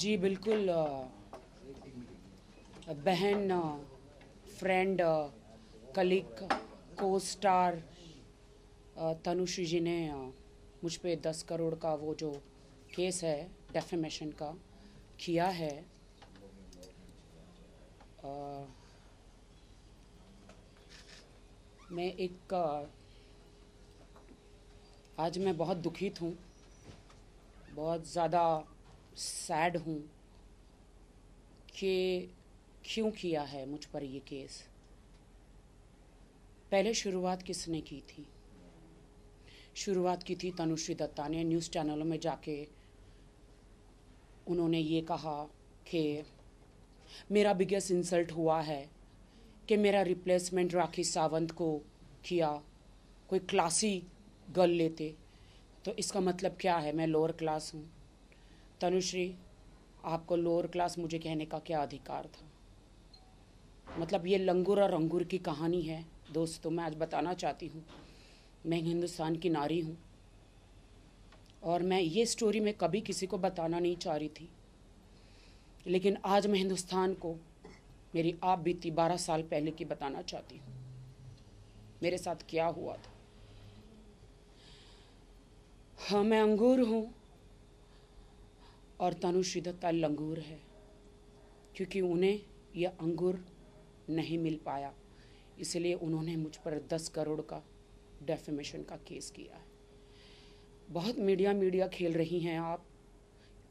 जी बिल्कुल। बहन, friend, colleague, को स्टार तनुश्री जी ने मुझ पे 10 करोड़ का वो जो केस है डेफेमेशन का किया है। मैं एक आज मैं बहुत दुखित हूँ, बहुत ज़्यादा सैड हूँ कि क्यों किया है मुझ पर ये केस। पहले शुरुआत किसने की थी? शुरुआत की थी तनुश्री दत्ता ने। न्यूज़ चैनलों में जाके उन्होंने ये कहा कि मेरा बिगेस्ट इंसल्ट हुआ है कि मेरा रिप्लेसमेंट राखी सावंत को किया। कोई क्लासी गर्ल लेते तो इसका मतलब क्या है, मैं लोअर क्लास हूँ। तनुश्री, आपको लोअर क्लास मुझे कहने का क्या अधिकार था? मतलब ये लंगूर और अंगूर की कहानी है। दोस्तों, मैं आज बताना चाहती हूँ, मैं हिंदुस्तान की नारी हूँ और मैं ये स्टोरी में कभी किसी को बताना नहीं चाह रही थी, लेकिन आज मैं हिंदुस्तान को मेरी आप बीती 12 साल पहले की बताना चाहती हूँ, मेरे साथ क्या हुआ था। हाँ, मैं अंगूर हूँ और तनुश्री दत्ता लंगूर है, क्योंकि उन्हें यह अंगूर नहीं मिल पाया, इसलिए उन्होंने मुझ पर 10 करोड़ का डेफेमेशन का केस किया है। बहुत मीडिया खेल रही हैं आप,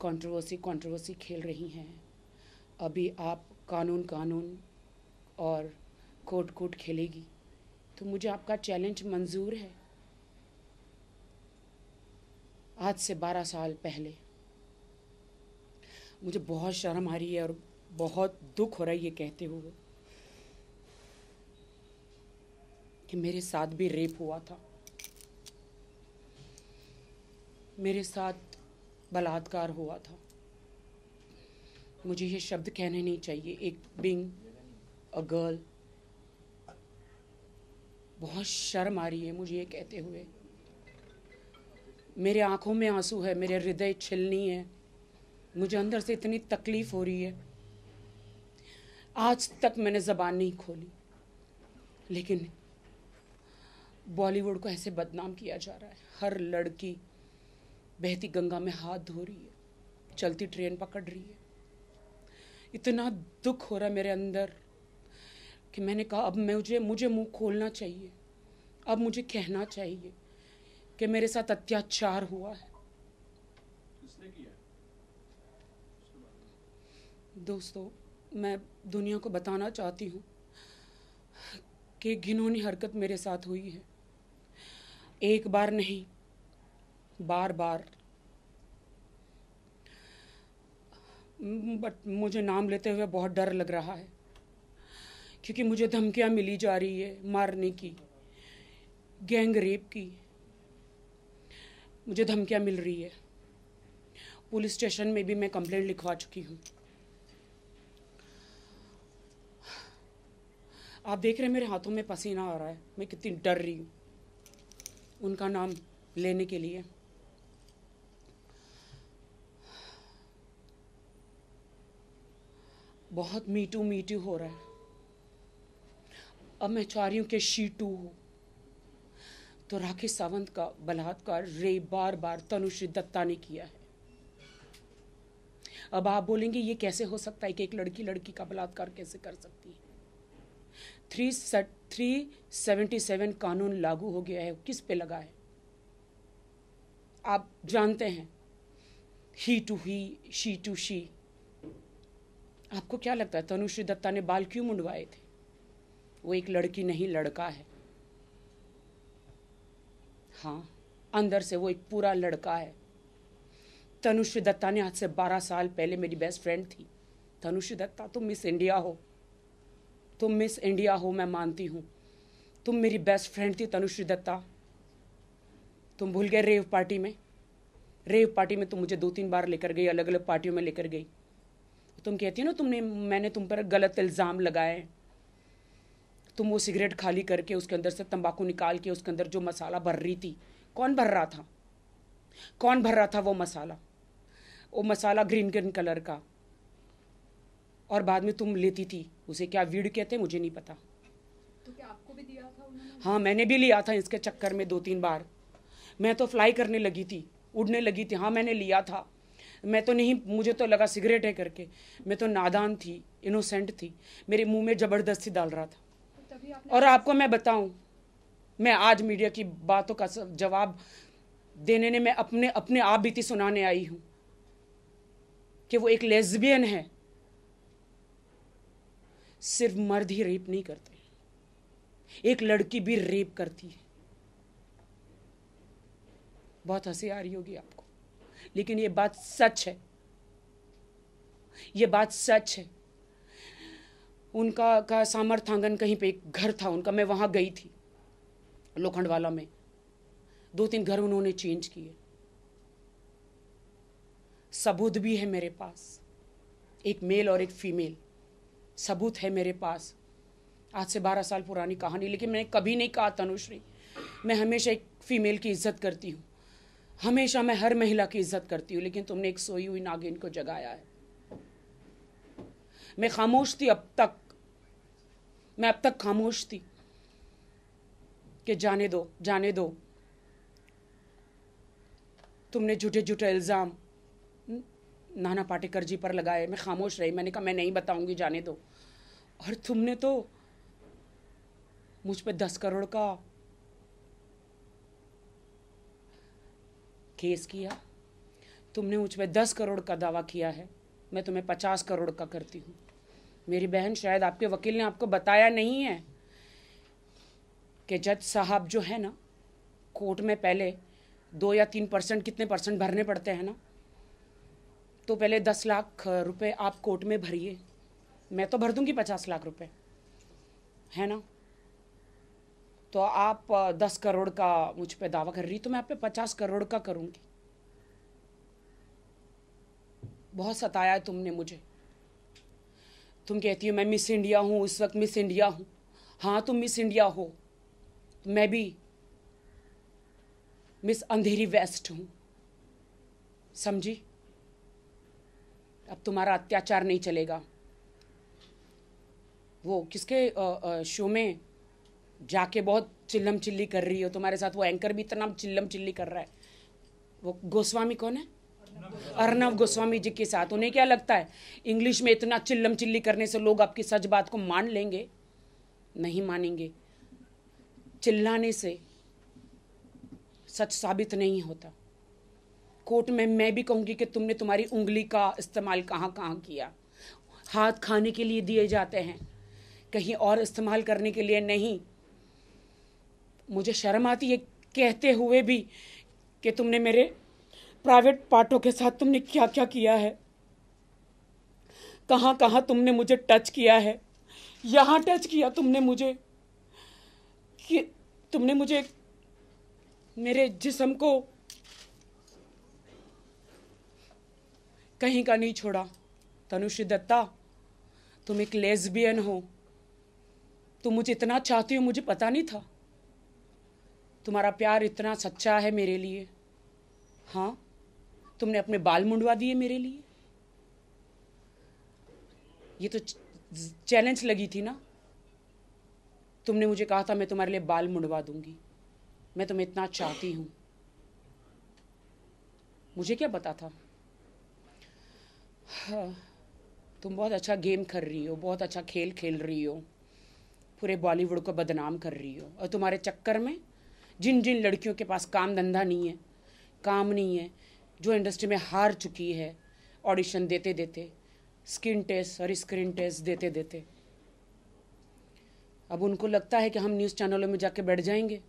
कंट्रोवर्सी खेल रही हैं। अभी आप कानून और कोर्ट खेलेगी, तो मुझे आपका चैलेंज मंजूर है। आज से 12 साल पहले मुझे बहुत शर्म आ रही है और बहुत दुख हो रहा है ये कहते हुए कि मेरे साथ भी रेप हुआ था, मेरे साथ बलात्कार हुआ था। मुझे ये शब्द कहने नहीं चाहिए, एक बीइंग अ गर्ल। बहुत शर्म आ रही है मुझे ये कहते हुए। मेरे आंखों में आंसू है, मेरे हृदय छिलनी है, मुझे अंदर से इतनी तकलीफ हो रही है। आज तक मैंने ज़बान नहीं खोली, लेकिन बॉलीवुड को ऐसे बदनाम किया जा रहा है। हर लड़की बहती गंगा में हाथ धो रही है, चलती ट्रेन पकड़ रही है। इतना दुख हो रहा है मेरे अंदर कि मैंने कहा अब मुझे मुंह खोलना चाहिए, अब मुझे कहना चाहिए कि मेरे साथ अत्याचार हुआ है। किसने किया? दोस्तों, मैं दुनिया को बताना चाहती हूँ कि घिनौनी हरकत मेरे साथ हुई है। एक बार नहीं, बार बार। बट मुझे नाम लेते हुए बहुत डर लग रहा है, क्योंकि मुझे धमकियाँ मिली जा रही है मारने की, गैंग रेप की मुझे धमकियाँ मिल रही है। पुलिस स्टेशन में भी मैं कंप्लेंट लिखवा चुकी हूँ। आप देख रहे हैं मेरे हाथों में पसीना आ रहा है, मैं कितनी डर रही हूँ उनका नाम लेने के लिए। बहुत मीटू हो रहा है। अब मैं चाह रही हूँ कि शी टू हो। तो राखी सावंत का बलात्कार रेप बार बार तनुश्री दत्ता ने किया है। अब आप बोलेंगे ये कैसे हो सकता है कि एक लड़की का बलात्कार कैसे कर सकती है? 377 कानून लागू हो गया है, किस पे लगा है? आप जानते हैं, he to he, she to she. आपको क्या लगता है तनुश्री दत्ता ने बाल क्यों मुंडवाए थे? वो एक लड़की नहीं, लड़का है। हाँ, अंदर से वो एक पूरा लड़का है। तनुश्री दत्ता ने आज से 12 साल पहले मेरी बेस्ट फ्रेंड थी। तनुश्री दत्ता, तुम मिस इंडिया हो, तुम मिस इंडिया हो, मैं मानती हूँ। तुम मेरी बेस्ट फ्रेंड थी तनुश्री दत्ता। तुम भूल गए रेव पार्टी में? रेव पार्टी में तुम मुझे 2-3 बार लेकर गई, अलग अलग पार्टियों में लेकर गई। तुम कहती हो ना मैंने तुम पर गलत इल्ज़ाम लगाए। तुम वो सिगरेट खाली करके उसके अंदर से तंबाकू निकाल के उसके अंदर जो मसाला भर रही थी, कौन भर रहा था? कौन भर रहा था वो मसाला? वो मसाला ग्रीन ग्रीन कलर का, और बाद में तुम लेती थी उसे, क्या वीड कहते हैं मुझे नहीं पता। तो क्या आपको भी दिया था उन्होंने? हाँ मैंने भी लिया था इसके चक्कर में 2-3 बार। मैं तो फ्लाई करने लगी थी, उड़ने लगी थी। हाँ मैंने लिया था, मैं तो नहीं, मुझे तो लगा सिगरेट है करके। मैं तो नादान थी, इनोसेंट थी, मेरे मुंह में ज़बरदस्ती डाल रहा था। तो तभी आपने और आपको मैं बताऊं, मैं आज मीडिया की बातों का जवाब देने ने मैं अपने अपने आप बीती सुनाने आई हूं कि वो एक लेस्बियन है। सिर्फ मर्द ही रेप नहीं करते, एक लड़की भी रेप करती है। बहुत हंसी आ रही होगी आपको, लेकिन ये बात सच है, ये बात सच है। उनका का सामर्थांगन कहीं पे एक घर था उनका, मैं वहां गई थी लोखंडवाला में। 2-3 घर उन्होंने चेंज किए। सबूत भी है मेरे पास, एक मेल और एक फीमेल, सबूत है मेरे पास। आज से 12 साल पुरानी कहानी। लेकिन मैंने कभी नहीं कहा तनुश्री, मैं हमेशा एक फीमेल की इज्जत करती हूँ, हमेशा मैं हर महिला की इज्जत करती हूँ, लेकिन तुमने एक सोई हुई नागिन को जगाया है। मैं खामोश थी अब तक, मैं अब तक खामोश थी कि जाने दो, जाने दो। तुमने झूठे झूठे इल्ज़ाम नाना पाटेकर जी पर लगाए, मैं खामोश रही। मैंने कहा मैं नहीं बताऊंगी, जाने दो। और तुमने तो मुझ पे 10 करोड़ का केस किया, तुमने मुझ पे 10 करोड़ का दावा किया है, मैं तुम्हें 50 करोड़ का करती हूँ। मेरी बहन, शायद आपके वकील ने आपको बताया नहीं है कि जज साहब जो है ना, कोर्ट में पहले 2 या 3% कितने % भरने पड़ते हैं ना, तो पहले 10 लाख रुपए आप कोर्ट में भरिए। मैं तो भर दूंगी 50 लाख रुपए, है ना। तो आप 10 करोड़ का मुझ पे दावा कर रही, तो मैं आप पे 50 करोड़ का करूंगी। बहुत सताया है तुमने मुझे। तुम कहती हो मैं मिस इंडिया हूं, उस वक्त मिस इंडिया हूं। हाँ तुम मिस इंडिया हो, मैं भी मिस अंधेरी वेस्ट हूं, समझी। अब तुम्हारा अत्याचार नहीं चलेगा। वो किसके शो में जाके बहुत चिल्लम चिल्ली कर रही हो, तुम्हारे साथ वो एंकर भी इतना चिल्लम चिल्ली कर रहा है। वो गोस्वामी कौन है? अर्नब गोस्वामी जी के साथ। उन्हें क्या लगता है इंग्लिश में इतना चिल्लम चिल्ली करने से लोग आपकी सच बात को मान लेंगे? नहीं मानेंगे। चिल्लाने से सच साबित नहीं होता। कोर्ट में मैं भी कहूंगी कि तुमने तुम्हारी उंगली का इस्तेमाल कहाँ कहाँ किया। हाथ खाने के लिए दिए जाते हैं, कहीं और इस्तेमाल करने के लिए नहीं। मुझे शर्म आती है कहते हुए भी कि तुमने मेरे प्राइवेट पार्टों के साथ तुमने क्या क्या किया है, कहाँ कहाँ तुमने मुझे टच किया है। यहाँ टच किया तुमने मुझे, कि तुमने मुझे मेरे जिस्म को कहीं का नहीं छोड़ा। तनुश्री दत्ता, तुम एक लेस्बियन हो, तुम मुझे इतना चाहती हो मुझे पता नहीं था। तुम्हारा प्यार इतना सच्चा है मेरे लिए। हाँ, तुमने अपने बाल मुंडवा दिए मेरे लिए। ये तो चैलेंज लगी थी ना। तुमने मुझे कहा था मैं तुम्हारे लिए बाल मुंडवा दूंगी, मैं तुम्हें इतना चाहती हूं। मुझे क्या पता था। हाँ, तुम बहुत अच्छा गेम कर रही हो, बहुत अच्छा खेल खेल रही हो, पूरे बॉलीवुड को बदनाम कर रही हो। और तुम्हारे चक्कर में जिन जिन लड़कियों के पास काम धंधा नहीं है, काम नहीं है, जो इंडस्ट्री में हार चुकी है ऑडिशन देते देते, स्किन टेस्ट और स्क्रीन टेस्ट देते देते, अब उनको लगता है कि हम न्यूज़ चैनलों में जाके बैठ जाएंगे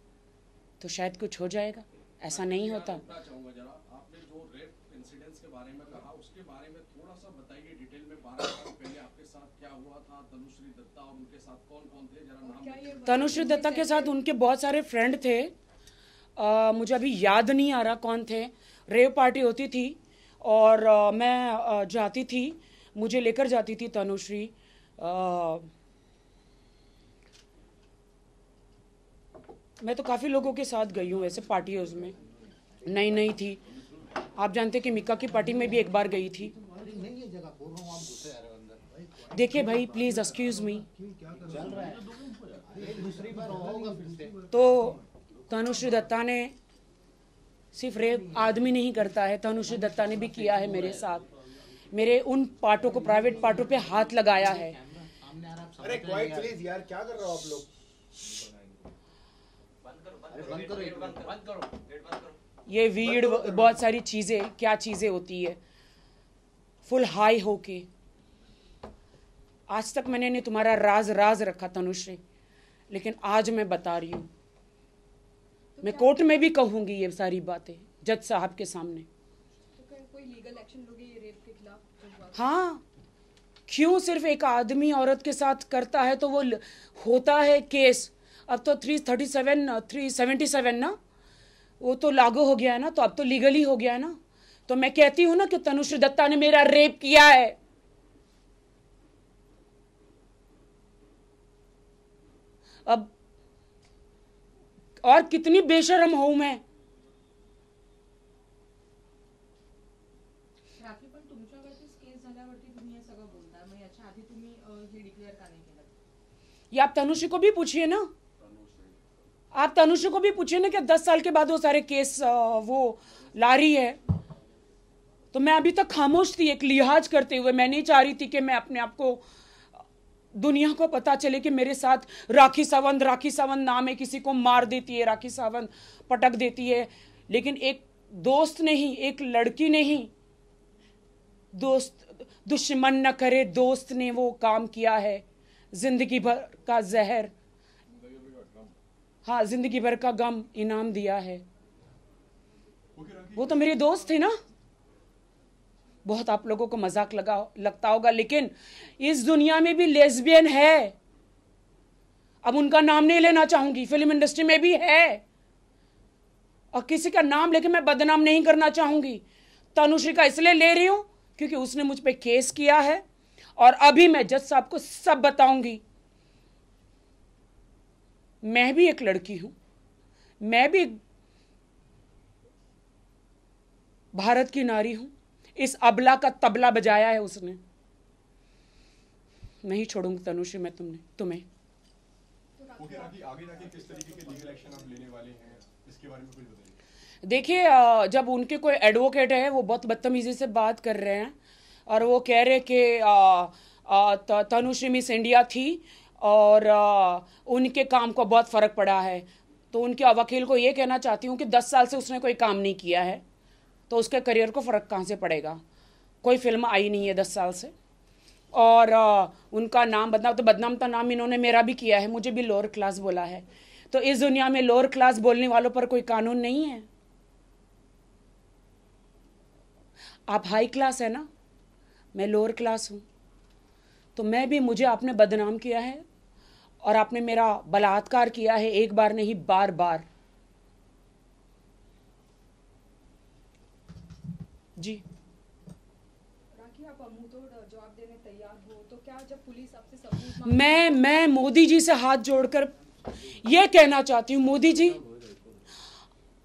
तो शायद कुछ हो जाएगा। ऐसा नहीं होता। चाहूंगा जरा, आपने जो रेप इंसिडेंट्स के बारे में कहा उसके बारे में थोड़ा सा बताइए डिटेल में। 12 साल पहले आपके साथ क्या हुआ था, तनुश्री दत्ता और उनके साथ कौन कौन थे, जरा नाम बताइए। तनुश्री दत्ता के साथ उनके बहुत सारे फ्रेंड थे, मुझे अभी याद नहीं आ रहा कौन थे। रेव पार्टी होती थी और मैं जाती थी, मुझे लेकर जाती थी तनुश्री। मैं तो काफ़ी लोगों के साथ गई हूँ ऐसे पार्टियों में। नई नई थी, आप जानते कि मिक्का की पार्टी में भी एक बार गई थी। देखिए भाई, प्लीज एक्सक्यूज मी। तो तनुश्री दत्ता ने सिर्फ रेप आदमी नहीं करता है, तनुश्री दत्ता ने भी किया है मेरे साथ। मेरे उन पार्टों को, प्राइवेट पार्टों पे हाथ लगाया है। अरे क्वाइट प्लीज यार, क्या कर रहे हो आप लोग? बंद करो। ये वीड बहुत सारी चीजें, क्या चीजें होती है फुल हाई होके। आज तक मैंने नहीं तुम्हारा राज राज रखा तनुश्री, लेकिन आज मैं बता रही हूं। मैं कोर्ट में भी कहूंगी ये सारी बातें जज साहब के सामने। तो कोई लीगल एक्शन लोगे ये रेप के खिलाफ? हाँ, क्यों सिर्फ एक आदमी औरत के साथ करता है तो वो होता है केस। अब तो 377 ना, वो तो लागू हो गया है ना, तो अब तो लीगली हो गया है ना। तो मैं कहती हूं ना कि तनुश्री दत्ता ने मेरा रेप किया है। अब और कितनी बेशर्म हूं मैं। राखी, पण तुमच्यावरतीच केस झाल्यावरती तुम्ही हे सगळं बोलताय, मग याच्या आधी तुम्ही हे डिक्लेअर का नाही केलं? ये आप तनुश्री को भी पूछिए ना, आप तनुश्री को भी पूछिए ना कि 10 साल के बाद वो सारे केस वो ला रही है। तो मैं अभी तक खामोश थी, एक लिहाज करते हुए। मैं नहीं चाह रही थी कि मैं अपने आप को, दुनिया को पता चले कि मेरे साथ राखी सावंत नाम है, किसी को मार देती है, राखी सावंत पटक देती है। लेकिन एक दोस्त ने ही, एक लड़की ने ही, दोस्त दुश्मन न करे, दोस्त ने वो काम किया है। जिंदगी भर का जहर, हाँ, जिंदगी भर का गम इनाम दिया है। वो तो मेरे दोस्त थे ना। बहुत आप लोगों को मजाक लगता होगा, लेकिन इस दुनिया में भी लेस्बियन है। अब उनका नाम नहीं लेना चाहूंगी, फिल्म इंडस्ट्री में भी है, और किसी का नाम लेके मैं बदनाम नहीं करना चाहूंगी। तनुश्री का इसलिए ले रही हूं क्योंकि उसने मुझ पे केस किया है, और अभी मैं जज साहब को सब बताऊंगी। मैं भी एक लड़की हूं, मैं भी भारत की नारी हूं। इस अबला का तबला बजाया है उसने। नहीं छोड़ूंगी तनुश्री मैं तुम्हें। ओके राखी, आगे जाके किस तरीके के लीगल एक्शन आप लेने वाले हैं, इसके बारे में कुछ बताइए। देखिए, जब उनके कोई एडवोकेट है, वो बहुत बदतमीजी से बात कर रहे हैं, और वो कह रहे कि तनुश्री मिस इंडिया थी और उनके काम को बहुत फर्क पड़ा है। तो उनके वकील को ये कहना चाहती हूँ कि 10 साल से उसने कोई काम नहीं किया है, तो उसके करियर को फ़र्क कहाँ से पड़ेगा। कोई फिल्म आई नहीं है 10 साल से, और उनका नाम बदनाम तो नाम इन्होंने मेरा भी किया है, मुझे भी लोअर क्लास बोला है। तो इस दुनिया में लोअर क्लास बोलने वालों पर कोई कानून नहीं है। आप हाई क्लास है ना, मैं लोअर क्लास हूँ। तो मैं भी, मुझे आपने बदनाम किया है और आपने मेरा बलात्कार किया है, एक बार नहीं बार बार। जी राखी, आप मुंहतोड़ जवाब देने तैयार हो तो क्या जब पुलिस आपसे सबूत मैं मोदी जी से हाथ जोड़कर यह कहना चाहती हूँ, मोदी जी,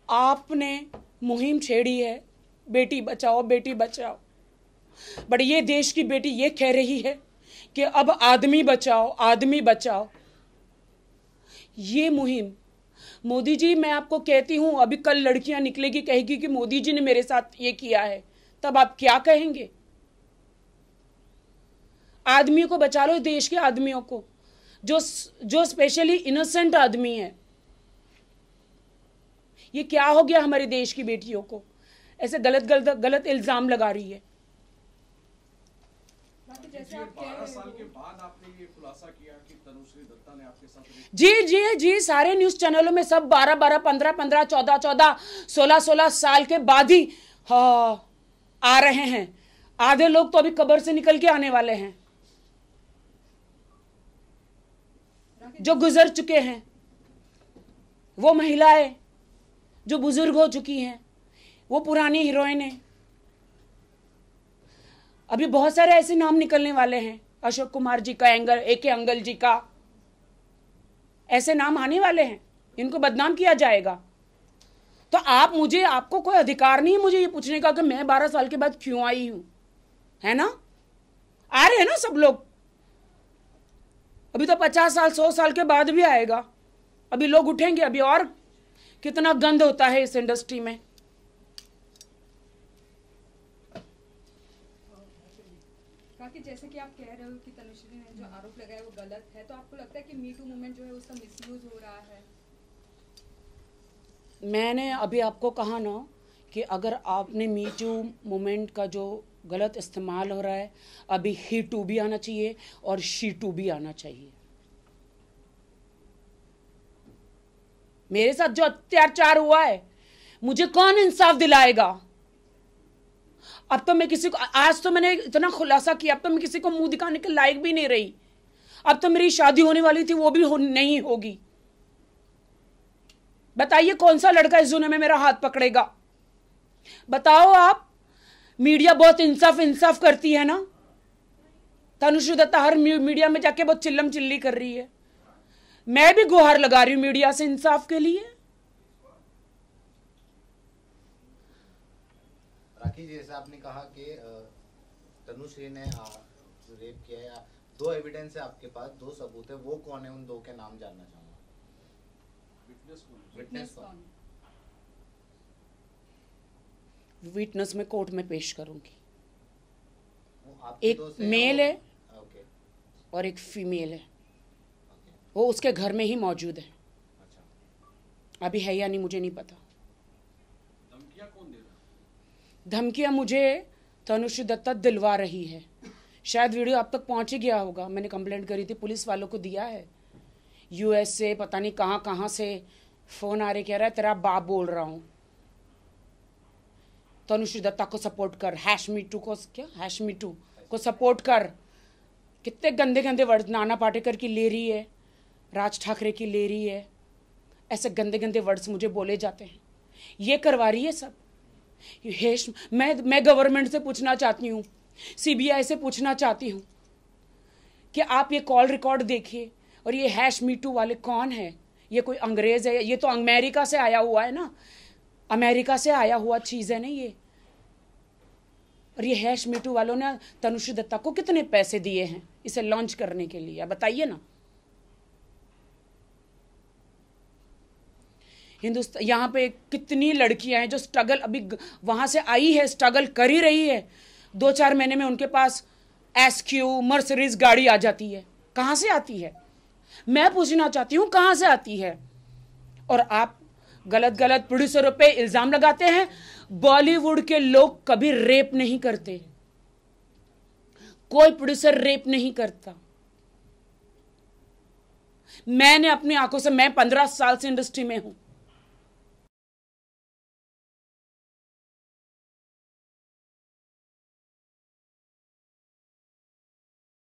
आपने मुहिम छेड़ी है बेटी बचाओ बेटी बचाओ, बट ये देश की बेटी ये कह रही है कि अब आदमी बचाओ आदमी बचाओ। ये मुहिम, मोदी जी, मैं आपको कहती हूं, अभी कल लड़कियां निकलेगी, कहेगी कि मोदी जी ने मेरे साथ ये किया है, तब आप क्या कहेंगे? आदमियों को बचा लो, देश के आदमियों को, जो स्पेशली इनोसेंट आदमी है। ये क्या हो गया हमारे देश की बेटियों को, ऐसे गलत इल्जाम लगा रही है। जैसे आप कह 12 रहे साल हो के बाद आपने ये खुलासा किया कि तनुश्री दत्ता ने आपके साथ जी, सारे न्यूज चैनलों में सब 12, 15, 14, 16 साल के बाद ही आ रहे हैं। आधे लोग तो अभी कब्र से निकल के आने वाले हैं, जो गुजर चुके हैं, वो महिलाएं जो बुजुर्ग हो चुकी हैं, वो पुरानी हीरोइनें। अभी बहुत सारे ऐसे नाम निकलने वाले हैं, अशोक कुमार जी का, AK अंगल जी का, ऐसे नाम आने वाले हैं, इनको बदनाम किया जाएगा। तो आपको कोई अधिकार नहीं है मुझे ये पूछने का कि मैं 12 साल के बाद क्यों आई हूं, है ना? आ रहे हैं ना सब लोग, अभी तो 50 साल 100 साल के बाद भी आएगा, अभी लोग उठेंगे, अभी और कितना गंद होता है इस इंडस्ट्री में। कि जैसे कि आप कह रहे हो कि तनुश्री ने जो आरोप लगाया वो गलत है, तो आपको लगता है कि मी टू मूवमेंट जो है उसका मिसयूज हो रहा है? मैंने अभी आपको कहा ना कि अगर आपने मी टू मूवमेंट का जो गलत इस्तेमाल हो रहा है, अभी ही टू भी आना चाहिए और शी टू भी आना चाहिए। मेरे साथ जो अत्याचार हुआ है मुझे कौन इंसाफ दिलाएगा? अब तो मैं किसी को, आज तो मैंने इतना खुलासा किया, अब तो मैं किसी को मुंह दिखाने के लायक भी नहीं रही। अब तो मेरी शादी होने वाली थी, वो भी नहीं होगी। बताइए कौन सा लड़का इस दुनिया में मेरा हाथ पकड़ेगा? बताओ आप। मीडिया बहुत इंसाफ करती है ना। तनुश्री दत्ता हर मीडिया में जाके बहुत चिल्लम चिल्ली कर रही है, मैं भी गुहार लगा रही हूं मीडिया से इंसाफ के लिए। राखी जी, जैसे आपने कहा कि तनुश्री ने रेप किया है, 2 एविडेंस है आपके पास, 2 सबूत है, वो कौन है? उन 2 के नाम जानना चाहूंगा। विटनेस कौन? विटनेस में कोर्ट में पेश करूंगी। एक मेल है और एक फीमेल है, वो उसके घर में ही मौजूद है। अच्छा। अभी है या नहीं मुझे नहीं पता। धमकियां कौन दे रहा है? धमकियां मुझे तनुश्री दत्ता दिलवा रही है। शायद वीडियो आप तक पहुंच ही गया होगा, मैंने कंप्लेंट करी थी, पुलिस वालों को दिया है। यूएस से पता नहीं कहां से फोन आ रहे, कह रहा है तेरा बाप बोल रहा हूं, तनुश्री दत्ता को सपोर्ट कर, #MeToo को, क्या #MeToo को सपोर्ट कर। कितने गंदे गंदे वर्ड नाना पाटेकर की ले रही है, राज ठाकरे की ले रही है, ऐसे गंदे गंदे वर्ड्स मुझे बोले जाते हैं। ये करवा रही है सब। मैं गवर्नमेंट से पूछना चाहती हूँ, सीबीआई से पूछना चाहती हूँ कि आप ये कॉल रिकॉर्ड देखिए, और ये #MeToo वाले कौन है? ये कोई अंग्रेज है? ये तो अमेरिका से आया हुआ है ना, अमेरिका से आया हुआ चीज है ना ये। और ये #MeToo वालों ने तनुश्री दत्ता को कितने पैसे दिए हैं इसे लॉन्च करने के लिए, बताइए ना। हिंदुस्तान, यहाँ पे कितनी लड़कियां हैं जो स्ट्रगल, अभी वहां से आई है, स्ट्रगल कर ही रही है, 2-4 महीने में उनके पास SQ मर्सिडीज गाड़ी आ जाती है। कहां से आती है? मैं पूछना चाहती हूं कहां से आती है? और आप गलत प्रोड्यूसरों पे इल्जाम लगाते हैं। बॉलीवुड के लोग कभी रेप नहीं करते, कोई प्रोड्यूसर रेप नहीं करता। मैंने अपनी आंखों से, मैं 15 साल से इंडस्ट्री में हूं,